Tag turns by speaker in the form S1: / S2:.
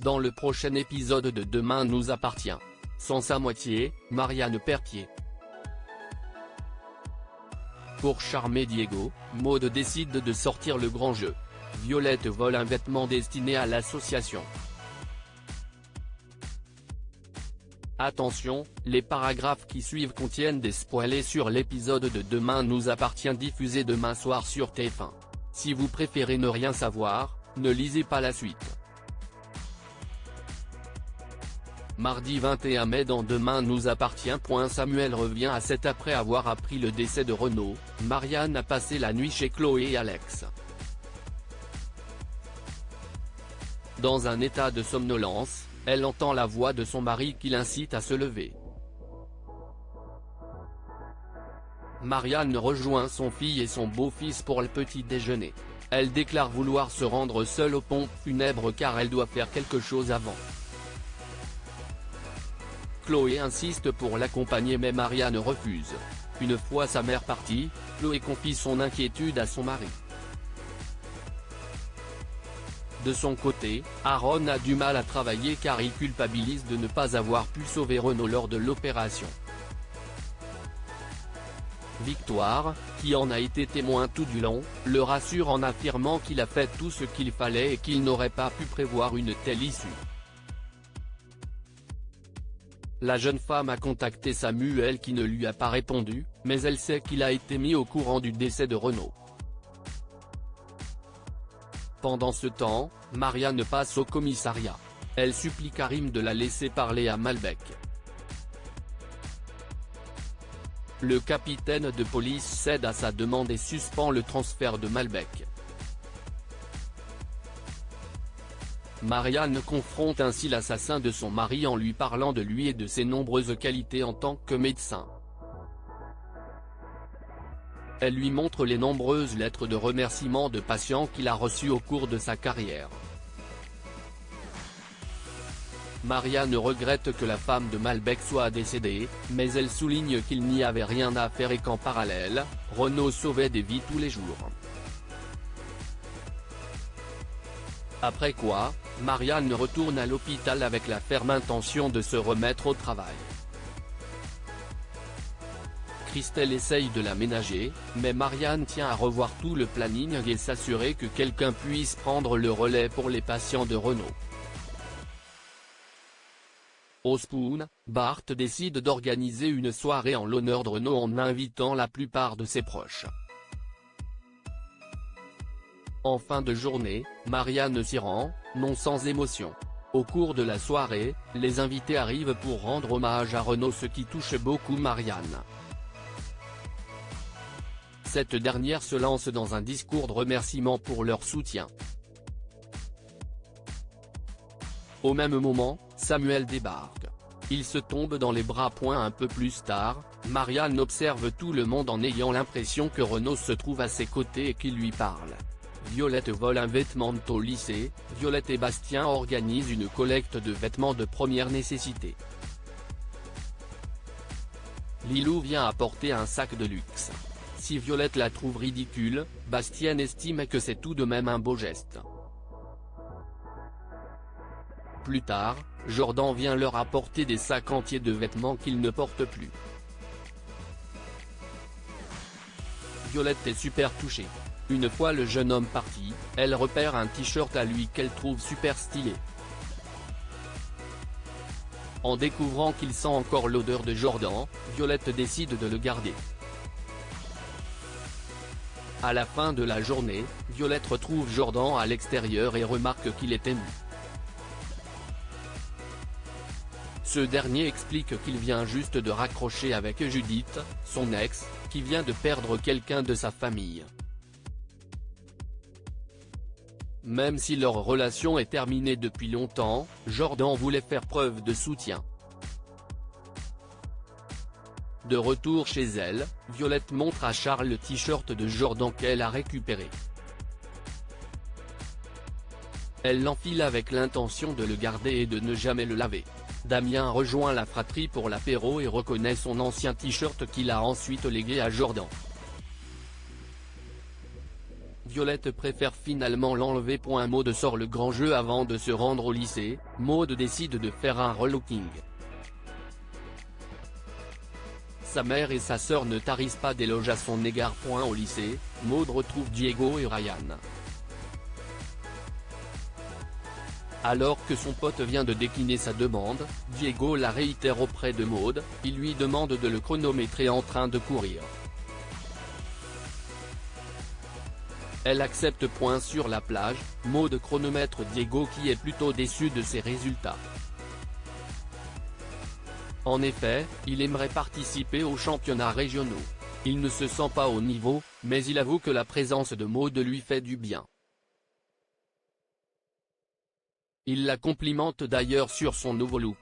S1: dans le prochain épisode de Demain nous appartient. Sans sa moitié, Marianne perd pied. Pour charmer Diego, Maud décide de sortir le grand jeu. Violette vole un vêtement destiné à l'association. Attention, les paragraphes qui suivent contiennent des spoilers sur l'épisode de Demain nous appartient diffusé demain soir sur TF1. Si vous préférez ne rien savoir, ne lisez pas la suite. Mardi 21 mai dans Demain nous appartient. Samuel revient à 7 après avoir appris le décès de Renaud. Marianne a passé la nuit chez Chloé et Alex. Dans un état de somnolence, elle entend la voix de son mari qui l'incite à se lever. Marianne rejoint son fils et son beau-fils pour le petit déjeuner. Elle déclare vouloir se rendre seule aux pompes funèbres car elle doit faire quelque chose avant. Chloé insiste pour l'accompagner mais Marianne refuse. Une fois sa mère partie, Chloé confie son inquiétude à son mari. De son côté, Aaron a du mal à travailler car il culpabilise de ne pas avoir pu sauver Renaud lors de l'opération. Victoire, qui en a été témoin tout du long, le rassure en affirmant qu'il a fait tout ce qu'il fallait et qu'il n'aurait pas pu prévoir une telle issue. La jeune femme a contacté Samuel qui ne lui a pas répondu, mais elle sait qu'il a été mis au courant du décès de Renaud. Pendant ce temps, Marianne passe au commissariat. Elle supplie Karim de la laisser parler à Malbec. Le capitaine de police cède à sa demande et suspend le transfert de Malbec. Marianne confronte ainsi l'assassin de son mari en lui parlant de lui et de ses nombreuses qualités en tant que médecin. Elle lui montre les nombreuses lettres de remerciement de patients qu'il a reçues au cours de sa carrière. Marianne regrette que la femme de Malbec soit décédée, mais elle souligne qu'il n'y avait rien à faire et qu'en parallèle, Renaud sauvait des vies tous les jours. Après quoi, Marianne retourne à l'hôpital avec la ferme intention de se remettre au travail. Christelle essaye de la ménager, mais Marianne tient à revoir tout le planning et s'assurer que quelqu'un puisse prendre le relais pour les patients de Renaud. Au Spoon, Bart décide d'organiser une soirée en l'honneur de Renaud en invitant la plupart de ses proches. En fin de journée, Marianne s'y rend, non sans émotion. Au cours de la soirée, les invités arrivent pour rendre hommage à Renaud, ce qui touche beaucoup Marianne. Cette dernière se lance dans un discours de remerciement pour leur soutien. Au même moment, Samuel débarque. Il se tombe dans les bras. Un peu plus tard, Marianne observe tout le monde en ayant l'impression que Renaud se trouve à ses côtés et qu'il lui parle. Violette vole un vêtement au lycée. Violette et Bastien organisent une collecte de vêtements de première nécessité. Lilou vient apporter un sac de luxe. Si Violette la trouve ridicule, Bastien estime que c'est tout de même un beau geste. Plus tard, Jordan vient leur apporter des sacs entiers de vêtements qu'ils ne portent plus. Violette est super touchée. Une fois le jeune homme parti, elle repère un t-shirt à lui qu'elle trouve super stylé. En découvrant qu'il sent encore l'odeur de Jordan, Violette décide de le garder. À la fin de la journée, Violette retrouve Jordan à l'extérieur et remarque qu'il est ému. Ce dernier explique qu'il vient juste de raccrocher avec Judith, son ex, qui vient de perdre quelqu'un de sa famille. Même si leur relation est terminée depuis longtemps, Jordan voulait faire preuve de soutien. De retour chez elle, Violette montre à Charles le t-shirt de Jordan qu'elle a récupéré. Elle l'enfile avec l'intention de le garder et de ne jamais le laver. Damien rejoint la fratrie pour l'apéro et reconnaît son ancien t-shirt qu'il a ensuite légué à Jordan. Violette préfère finalement l'enlever. Maud sort le grand jeu avant de se rendre au lycée. Maud décide de faire un relooking. Sa mère et sa sœur ne tarissent pas d'éloges à son égard. Au lycée, Maud retrouve Diego et Ryan. Alors que son pote vient de décliner sa demande, Diego la réitère auprès de Maud, il lui demande de le chronométrer en train de courir. Elle accepte. Sur la plage, Maud chronomètre Diego qui est plutôt déçu de ses résultats. En effet, il aimerait participer aux championnats régionaux. Il ne se sent pas au niveau, mais il avoue que la présence de Maud lui fait du bien. Il la complimente d'ailleurs sur son nouveau look.